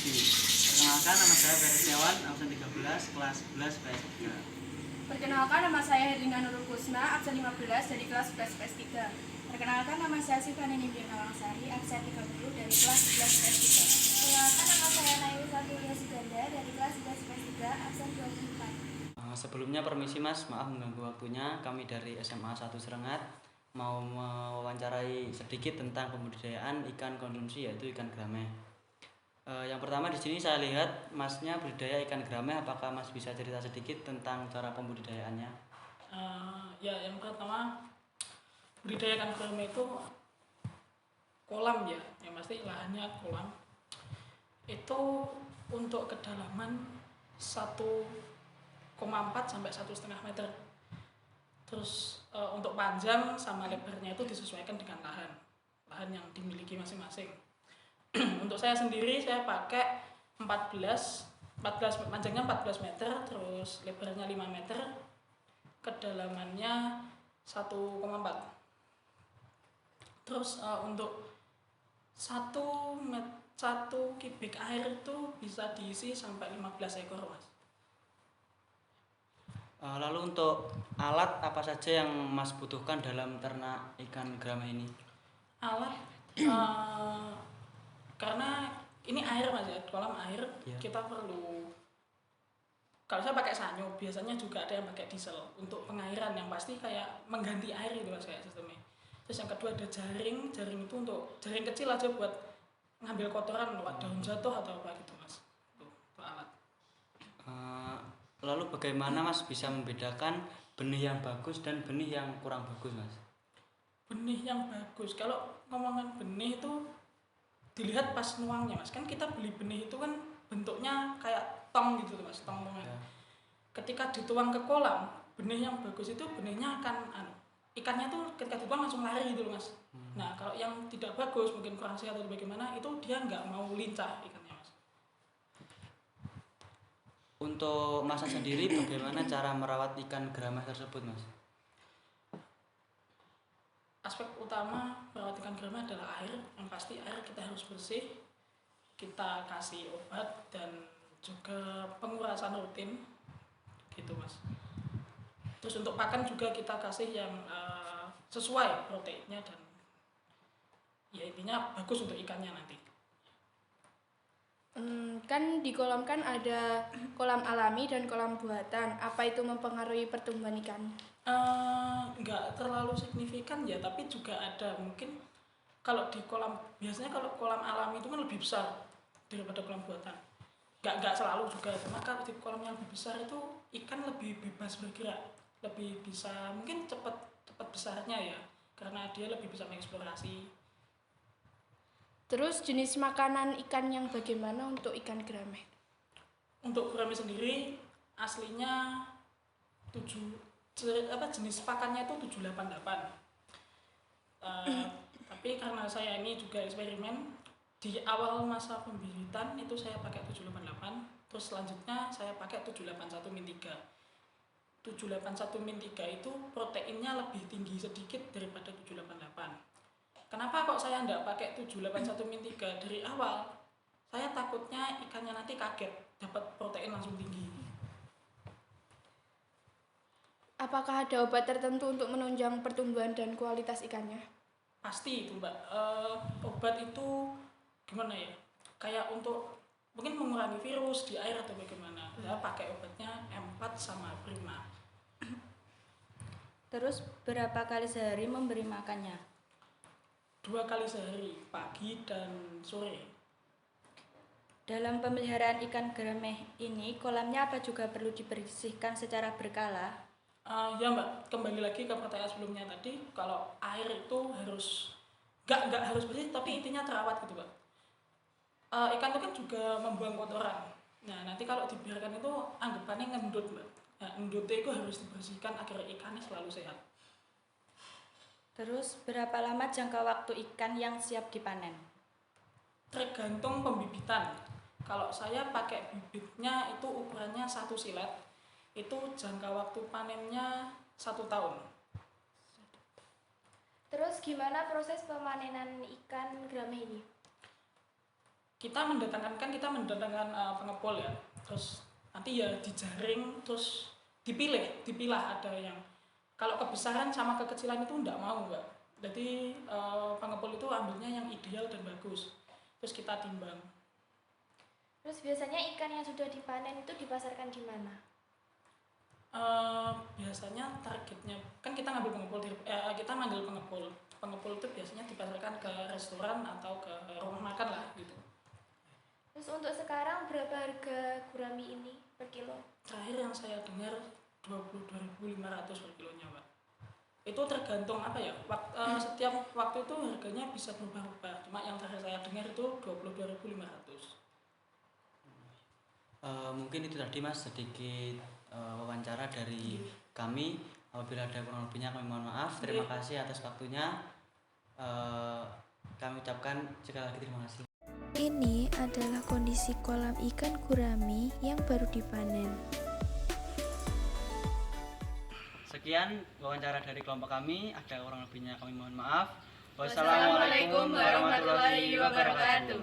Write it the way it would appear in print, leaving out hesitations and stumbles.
Perkenalkan, nama saya Ferry Setiawan, absen 13, kelas 11 PS3. Perkenalkan, nama saya Herlina Nurul Kusna, absen 15 dari kelas 11 PS3. Perkenalkan, nama saya Sifani Nindya Nawangsari, absen 30 dari kelas 11 PS3. Perkenalkan, nama saya Naifa Tulia Suganda dari kelas 11 PS3, absen 24. Sebelumnya permisi Mas, maaf mengganggu waktunya. Kami dari SMA 1 Serengat mau mewawancarai sedikit tentang pembudidayaan ikan konsumsi, yaitu ikan grameh. Yang pertama di sini saya lihat Masnya budidaya ikan grameh. Apakah Mas bisa cerita sedikit tentang cara pembudidayaannya? Yang pertama, budidaya ikan grameh itu kolam ya, yang pasti lahannya kolam. Itu untuk kedalaman 1,4 sampai 1,5 meter. Terus untuk panjang sama lebarnya itu disesuaikan dengan lahan yang dimiliki masing-masing. Untuk saya sendiri saya pakai 14 panjangnya 14 meter, terus lebarnya 5 meter, kedalamannya 1,4. Terus untuk 1 kubik air itu bisa diisi sampai 15 ekor Mas. Lalu untuk alat apa saja yang Mas butuhkan dalam ternak ikan grameh ini? Alat karena ini air Mas ya, kolam air, Ya. kita perlu, kalau saya pakai sanyo, biasanya juga ada yang pakai diesel untuk pengairan, yang pasti kayak mengganti air gitu Mas, kayak sistemnya. Terus yang kedua ada jaring itu untuk jaring kecil aja buat ngambil kotoran lewat daun jatuh atau apa gitu Mas. Untuk alat. Lalu bagaimana Mas bisa membedakan benih yang bagus dan benih yang kurang bagus Mas? Benih yang bagus, kalau ngomongin benih itu dilihat pas nuangnya Mas. Kan kita beli benih itu kan bentuknya kayak tong gitu Mas, tong nuang. Ya. Ketika dituang ke kolam, benih yang bagus itu benihnya akan ikannya tuh ketika dituang langsung lari gitu loh Mas. Nah kalau yang tidak bagus, mungkin kurang sehat atau bagaimana, itu dia nggak mau lincah ikannya Mas. Untuk Mas sendiri bagaimana cara merawat ikan grameh tersebut Mas? Aspek utama merawat ikan grameh adalah air. Yang pasti air kita harus bersih, kita kasih obat dan juga pengurasan rutin gitu Mas. Terus untuk pakan juga kita kasih yang sesuai proteinnya, dan ya intinya bagus untuk ikannya nanti. Kan di kolam kan ada kolam alami dan kolam buatan. Apa itu mempengaruhi pertumbuhan ikan? Nggak terlalu signifikan ya, tapi juga ada mungkin kalau di kolam, biasanya kalau kolam alami itu kan lebih besar daripada kolam buatan. Nggak selalu juga, cuma kalau di kolam yang lebih besar itu ikan lebih bebas bergerak, lebih bisa mungkin cepat besarnya ya, karena dia lebih bisa mengeksplorasi. Terus jenis makanan ikan yang bagaimana untuk ikan grameh? Untuk gurame sendiri aslinya jenis pakannya itu 788. Tapi karena saya ini juga eksperimen, di awal masa pembibitan itu saya pakai 788, terus selanjutnya saya pakai 781-3. 781-3 itu proteinnya lebih tinggi sedikit daripada 788. Kenapa kok saya enggak pakai 781-3 dari awal? Saya takutnya ikannya nanti kaget dapat protein langsung tinggi. Apakah ada obat tertentu untuk menunjang pertumbuhan dan kualitas ikannya? Pasti itu Mbak. Obat itu gimana ya? Kayak untuk mungkin mengurangi virus di air atau bagaimana. Saya pakai obatnya M4 sama Prima. Terus berapa kali sehari memberi makannya? 2 kali sehari, pagi dan sore. Dalam pemeliharaan ikan grameh ini, kolamnya apa juga perlu dibersihkan secara berkala? Ya Mbak, kembali lagi ke pertanyaan sebelumnya tadi, kalau air itu harus nggak harus bersih, tapi intinya terawat gitu Mbak. Ikan itu kan juga membuang kotoran. Nah nanti kalau dibiarkan itu anggapannya ngendut Mbak. Nah, ngendutnya itu harus dibersihkan agar ikannya selalu sehat. Terus berapa lama jangka waktu ikan yang siap dipanen? Tergantung pembibitan. Kalau saya pakai bibitnya itu ukurannya 1 silet, itu jangka waktu panennya 1 tahun. Terus gimana proses pemanenan ikan grameh ini? kita mendatangkan pengepul ya, terus nanti ya dijaring, terus dipilah ada yang kalau kebesaran sama kekecilan itu enggak mau Mbak. Jadi pengepul itu ambilnya yang ideal dan bagus, terus kita timbang. Terus biasanya ikan yang sudah dipanen itu dipasarkan di mana? Biasanya targetnya kan kita ngambil pengepul kita manggil pengepul itu biasanya dipasarkan ke restoran atau ke rumah makan lah gitu. Terus untuk sekarang berapa harga gurami ini per kilo? Terakhir yang saya dengar 22.500 per kilonya Pak. Itu tergantung apa ya, setiap waktu itu harganya bisa berubah-ubah, cuma yang terakhir saya dengar itu 22.500. Mungkin itu tadi Mas sedikit wawancara dari kami. Apabila ada kurang lebihnya kami mohon maaf. Terima kasih atas waktunya. Kami ucapkan sekali lagi terima kasih. Ini adalah kondisi kolam ikan gurami yang baru dipanen. Sekian wawancara dari kelompok kami. Ada kurang lebihnya kami mohon maaf. Wassalamualaikum warahmatullahi wabarakatuh.